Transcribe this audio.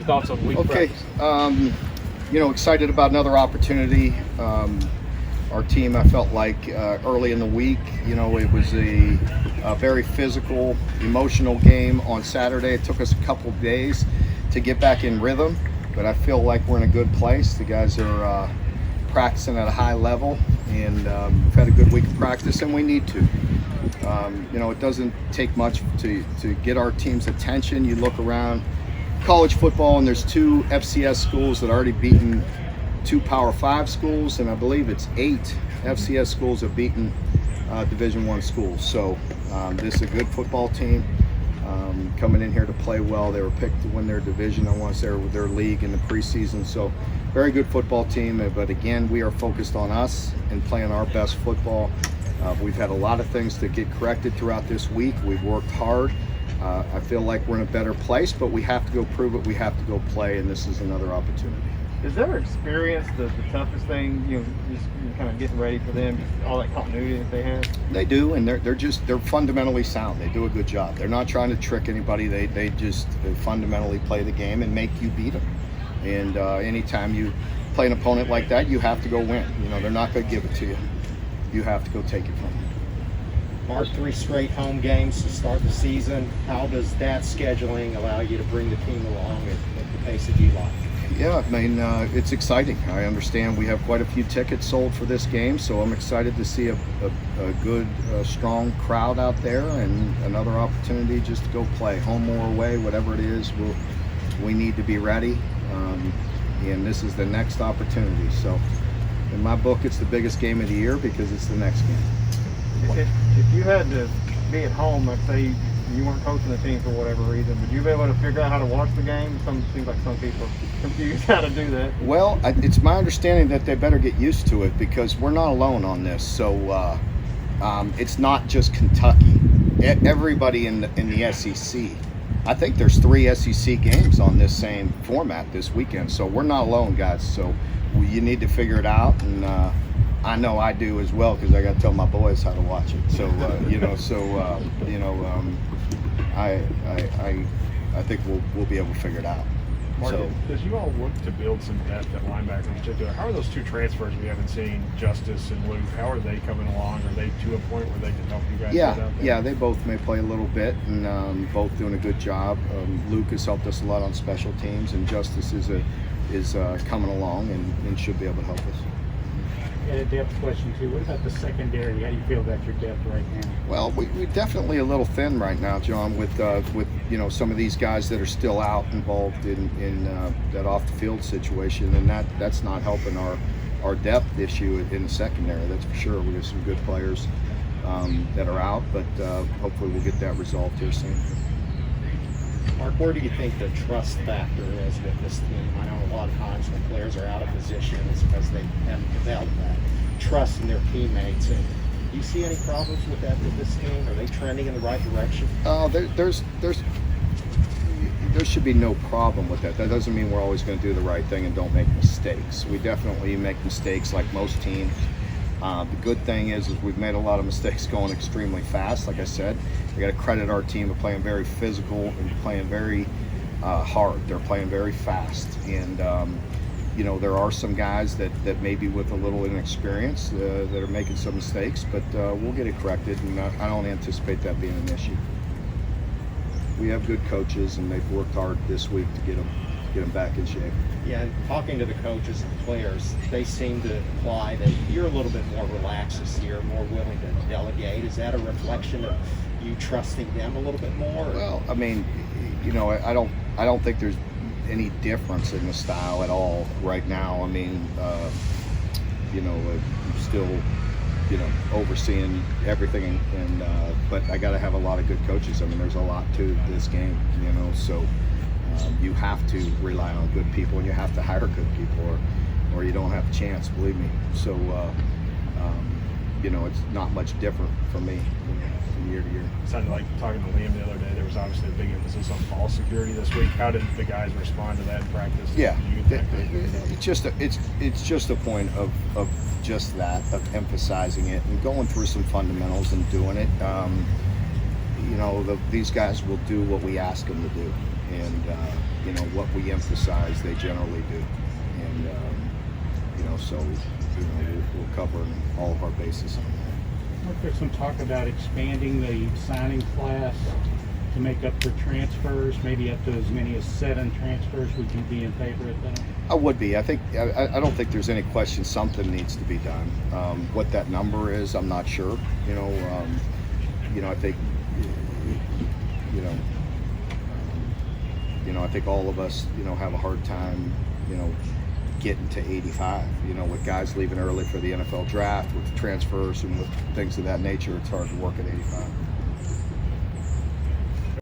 Your thoughts on week Okay, practice? excited about another opportunity. Our team, I felt like early in the week, it was a very physical, emotional game on Saturday. It took us a couple of days to get back in rhythm, but I feel like we're in a good place. The guys are practicing at a high level, and we've had a good week of practice, and we need to. It doesn't take much to get our team's attention. You look around college football, and there's 2 FCS schools that already beaten 2 Power 5 schools, and I believe it's 8 FCS schools have beaten Division I schools. So this is a good football team coming in here to play well. They were picked to win their division, I want to say, or their league in the preseason. So very good football team, but again, we are focused on us and playing our best football. We've had a lot of things to get corrected throughout this week. We've worked hard. I feel like we're in a better place, but we have to go prove it. We have to go play, and this is another opportunity. Is their experience the toughest thing? Just kind of getting ready for them, just all that continuity that they have. They do, and they're fundamentally sound. They do a good job. They're not trying to trick anybody. They fundamentally play the game and make you beat them. And anytime you play an opponent like that, you have to go win. They're not going to give it to you. You have to go take it from them. Mark, 3 straight home games to start the season. How does that scheduling allow you to bring the team along at the pace that you like? Yeah, I mean, it's exciting. I understand we have quite a few tickets sold for this game, so I'm excited to see a good, strong crowd out there, and another opportunity just to go play, home or away, whatever it is. We need to be ready, and this is the next opportunity. So in my book, it's the biggest game of the year because it's the next game. If you had to be at home, like say you weren't coaching the team for whatever reason, would you be able to figure out how to watch the game? Seems like some people are confused how to do that. Well, it's my understanding that they better get used to it because we're not alone on this. So it's not just Kentucky. Everybody in the SEC. I think there's 3 SEC games on this same format this weekend. So we're not alone, guys. So you need to figure it out, and I know I do as well because I got to tell my boys how to watch it. So I think we'll be able to figure it out. Mark, as you all look to build some depth at linebacker in particular, how are those 2 transfers we haven't seen, Justice and Luke? How are they coming along? Are they to a point where they can help you guys get out there? Yeah, they both may play a little bit, and both doing a good job. Luke has helped us a lot on special teams, and Justice is coming along and should be able to help us. And a depth question too. What about the secondary? How do you feel about your depth right now? Well, we're definitely a little thin right now, John, with some of these guys that are still out involved in that off the field situation, and that's not helping our depth issue in the secondary. That's for sure. We have some good players that are out, but hopefully we'll get that resolved here soon. Mark, where do you think the trust factor is with this team? I know a lot of times when players are out of position, it's because they haven't developed that trust in their teammates. And do you see any problems with that with this team? Are they trending in the right direction? There should be no problem with that. That doesn't mean we're always going to do the right thing and don't make mistakes. We definitely make mistakes like most teams. The good thing is we've made a lot of mistakes going extremely fast. Like I said, we got to credit our team for playing very physical and playing very hard. They're playing very fast, and there are some guys that maybe with a little inexperience that are making some mistakes, but we'll get it corrected, and I don't anticipate that being an issue. We have good coaches, and they've worked hard this week to get them back in shape. Yeah, talking to the coaches and the players, they seem to imply that you're a little bit more relaxed this year, more willing to delegate. Is that a reflection of you trusting them a little bit more? Well, I mean, I don't think there's any difference in the style at all right now. I mean, I'm still, overseeing everything, and but I got to have a lot of good coaches. I mean, there's a lot to this game, so. You have to rely on good people, and you have to hire good people, or you don't have a chance, believe me. So, it's not much different for me from year to year. It sounded like talking to Liam the other day, there was obviously a big emphasis on ball security this week. How did the guys respond to that in practice? Yeah, it's just a point of just that, of emphasizing it and going through some fundamentals and doing it. These guys will do what we ask them to do. And you know, what we emphasize, they generally do. And, you know, so, you know, we'll cover all of our bases on that. There's some talk about expanding the signing class to make up for transfers, maybe up to as many as 7 transfers. Would you be in favor of that? I would be. I don't think there's any question something needs to be done. What that number is, I'm not sure. You know, I think, I think all of us, you know, have a hard time, you know, getting to 85. You know, with guys leaving early for the NFL draft, with transfers and with things of that nature, it's hard to work at 85.